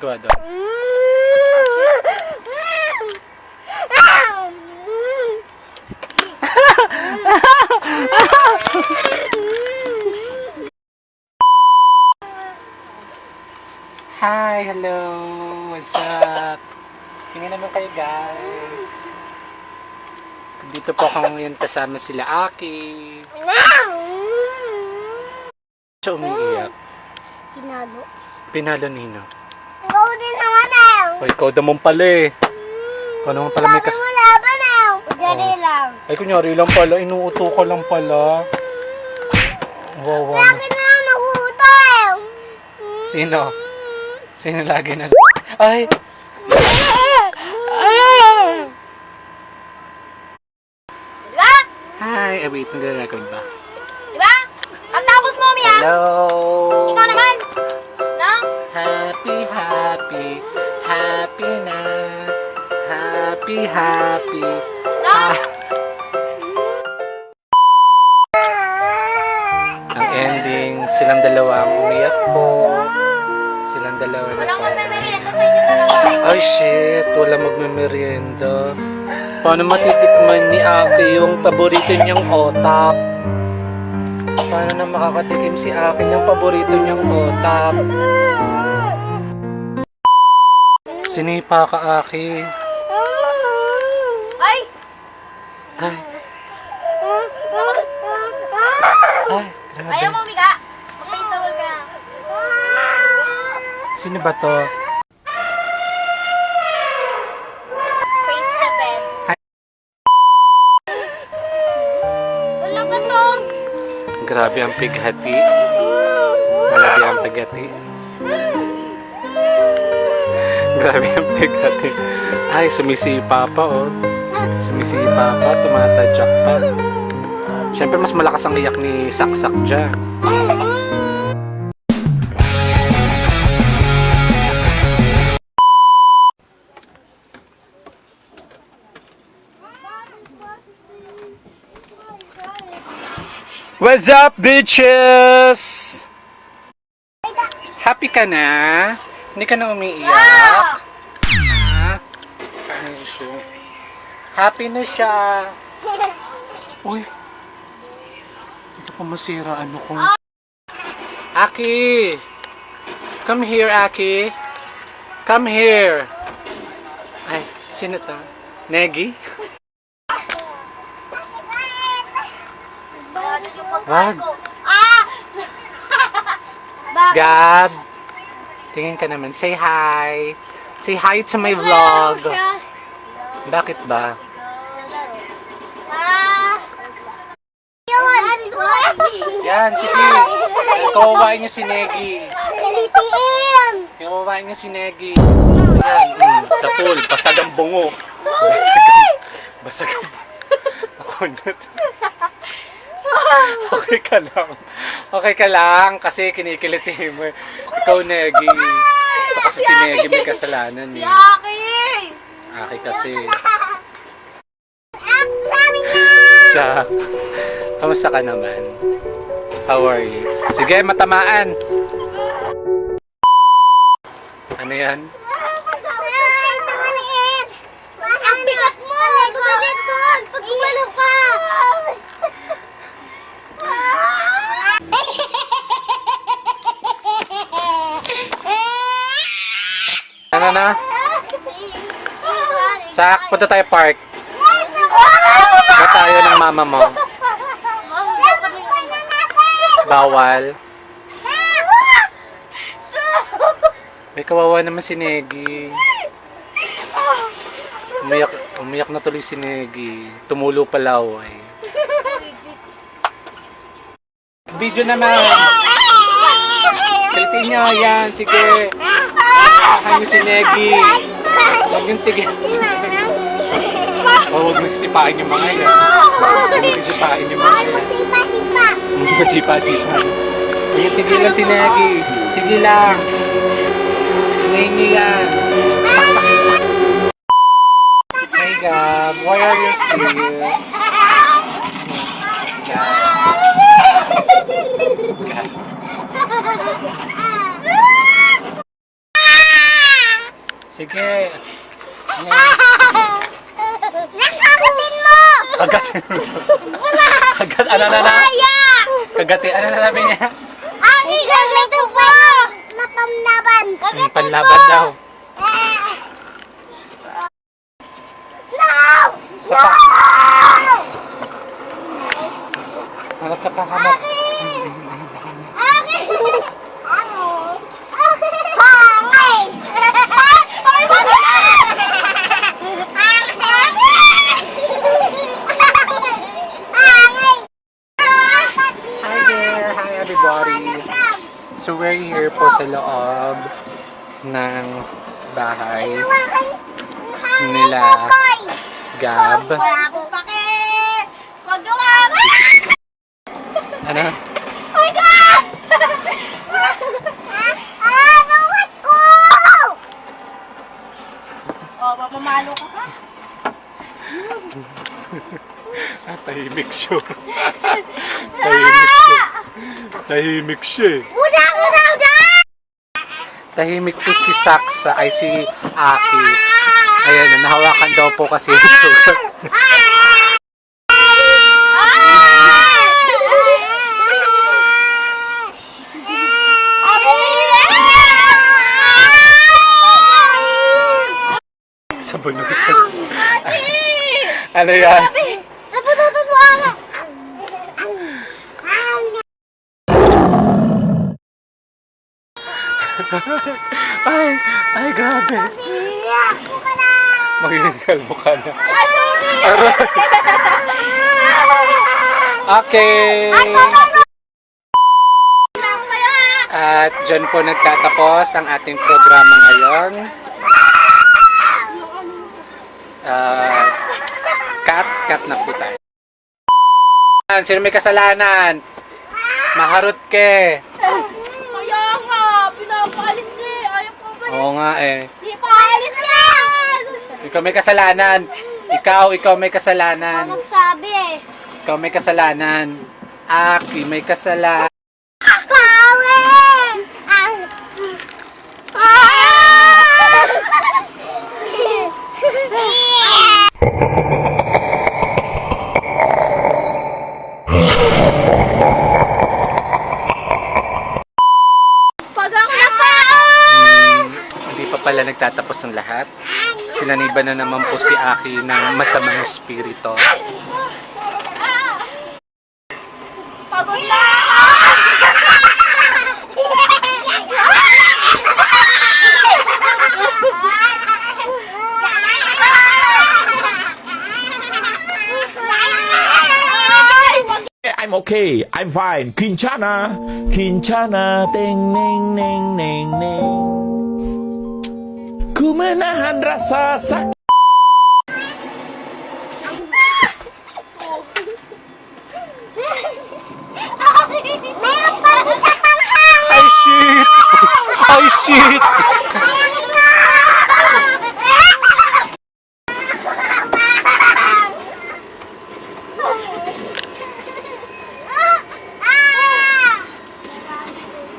ginagawa doon? Hi, hello, what's up? Tingnan naman kayo guys. Dito po ako ngayon kasama sila Aki. Siya umiiyak. Pinalo. Pinalo nino. Ikaw din naman eh. O ikaw naman pala eh. Ikaw naman pala may Sabi mo laban eh. Kunyari lang. Ay kunyari lang pala, inuuto ka lang pala. Wawa na. Lagi na lang nakuto eh. Sino? Sino lagi na? Ay! Diba? Hi! Wait, naglalagod ba? Diba? Pagtapos mo, Mia. Hello! Ikaw naman. No? Happy, happy, happy na. Happy, happy. No? Ang ending, silang dalawa ang umiyak po. Silang dalawa na Walang po. magme-merienda sa inyo dalawa eh. Ay shit, wala magme-merienda. Paano matitikman ni Aki yung paborito niyang otap? Paano na makakatikim si Aki yung paborito niyang otap? Sinipa ka, Aki. Ay! Ay, ay, grabe. Ayaw mo, Mika. Mag-face na wall ka na. Sino ba to? Face the bed. Ay. Wala ka to. Grabe ang pighati. Grabe ang pighati. Grabe ang pighati. Ay, sumisipa pa oh. Sumisipa pa, tumatadyak pa. Siyempre mas malakas ang iyak ni Saksak dyan. What's up, bitches? Happy ka na? Hindi ka na umiiyak? Ha? Ay, siya. Happy na siya. Uy. Hindi ka pa masira. Ano kung... Aki! Come here, Aki. Come here. Ay, sino to? Negi? Wag. Ah! Gab. Tingin ka naman. Say hi. Say hi to my vlog. Bakit ba? Ah! Yan, sige. Kawawain niyo si Negi. Kalitiin! Kawawain niyo si Negi. Yan, sa pool. Basag ang bungo. Basag ang nakunot. Okay ka lang. Okay ka lang kasi kinikiliti mo. Ikaw, Negi. Ito kasi si Negi may kasalanan eh. Aki! Aki kasi. Siya. Kamusta ka naman? How are you? Sige, matamaan. Ano yan? Ang bigat mo! Gumalit doon! Pag gumalaw ka! Ano na? Sak, punta tayo park. Ba tayo ng mama mo? Bawal. May kawawa naman si Negi. Umiyak na tuloy si Negi. Tumulo pa laway. Video naman. Kalitin nyo. Yan. Sige. Kakain mo si Negi. Huwag yung tigil. Huwag mo sisipain yung mga yan. Huwag mo sisipain yung mga yan. Sipa-sipa. Huwag yung tigilan si Negi. Sige lang. Hingi yan. Saksak. Hey Gab, why are you serious? Gab. Sige. Nakakatin mo! Kagatin mo. Kagat, ano na na? Kagatin, ano na sabi niya? Ang ganito po! Napamlaban! Panlaban daw. No! Saka. Hanap ka pa, hanap. Akin! Hangin! Ay, Hi there! Hi everybody! So we're here po sa loob ng bahay nila Gab. Wala akong pake! Huwag lumabas! Ano? Oh my God! Bawat ko! Oh, mamamalo ka pa? Tahimik siya. Tahimik siya. Tahimik siya eh. Udang! Tahimik po si Saksa, ay si Aki. Ayan, nahawakan daw po kasi yung sugat. Sa bunutan. Ano yan? Napututun mo ako! Ay, grabe. Ako ka na! Magiging kalbo ka na. Okay. At dyan po nagtatapos ang ating programa ngayon. Cut na po tayo. Sino may kasalanan? Maharot ke. Kaya nga! Pinapaalis niya eh! Ayaw ko ba? Oo nga eh. Di pa alis yan! Ikaw may kasalanan. Ikaw may kasalanan. Anong sabi eh? Ikaw may kasalanan. Aki may kasalanan. Pawin! Pag ako Hindi pa pala nagtatapos ng lahat. Sinaniba na naman po si Aki ng masamang espiritu. pagod na I'm okay. I'm fine. Quinchana. Quinchana. Ding, ning, ning, ning, ning. Kumenahan rasa sakit. Meron pa kita pang hangin! Ay shit! Ay shit! Hangin na!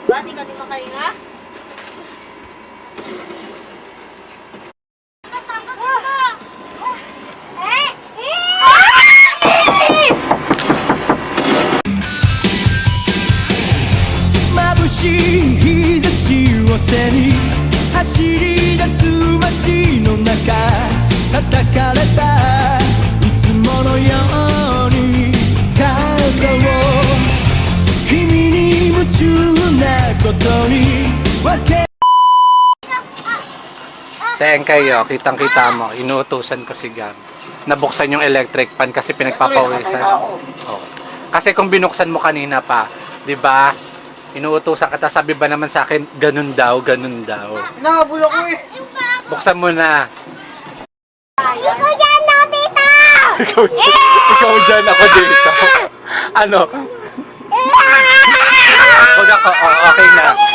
Ba, di ka di makahinga?眩しい日差しを背に走り出す街の中叩かれたいつものように体を君に夢中なことに分け Teng kayo, kitang-kita mo, inuutusan ko si Gab. Nabuksan yung electric fan kasi pinagpapawisan. Oh. Kasi kung binuksan mo kanina pa, 'di ba? Inuutusan ka, sabi ba naman sa akin, ganun daw, ganun daw. Nakabulok ko eh. Buksan mo na. Ikaw dyan ako dito! Ikaw dyan, ako dito. Ano? Wag ako, okay na.